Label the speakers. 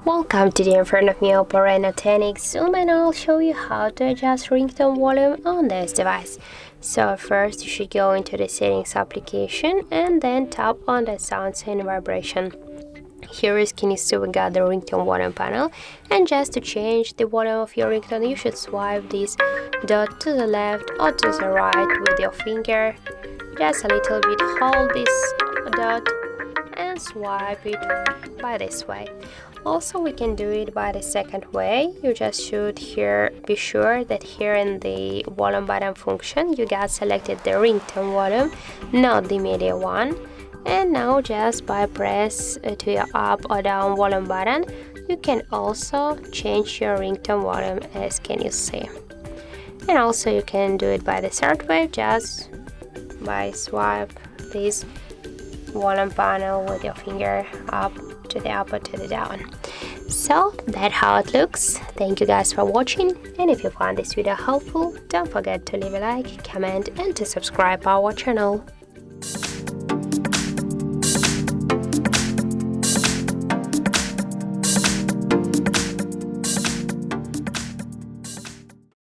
Speaker 1: Welcome today in front of me Oppo Reno 10X Zoom, and I'll show you how to adjust ringtone volume on this device. So first you should go into the settings application and then tap on the sounds and vibration. Here is we got the ringtone volume panel, and just to change the volume of your ringtone you should swipe this dot to the left or to the right with your finger. Just a little bit hold this dot and swipe it by this way. Also, we can do it by the second way. You just should be sure that here in the volume button function you got selected the ringtone volume, not the media one. And now just by press to your up or down volume button you can also change your ringtone volume, as can you see. And also you can do it by the third way, just by swipe this volume panel with your finger up to the up or to the down. So that's how it looks. Thank you guys for watching, and if you found this video helpful, don't forget to leave a like, comment and to subscribe our channel.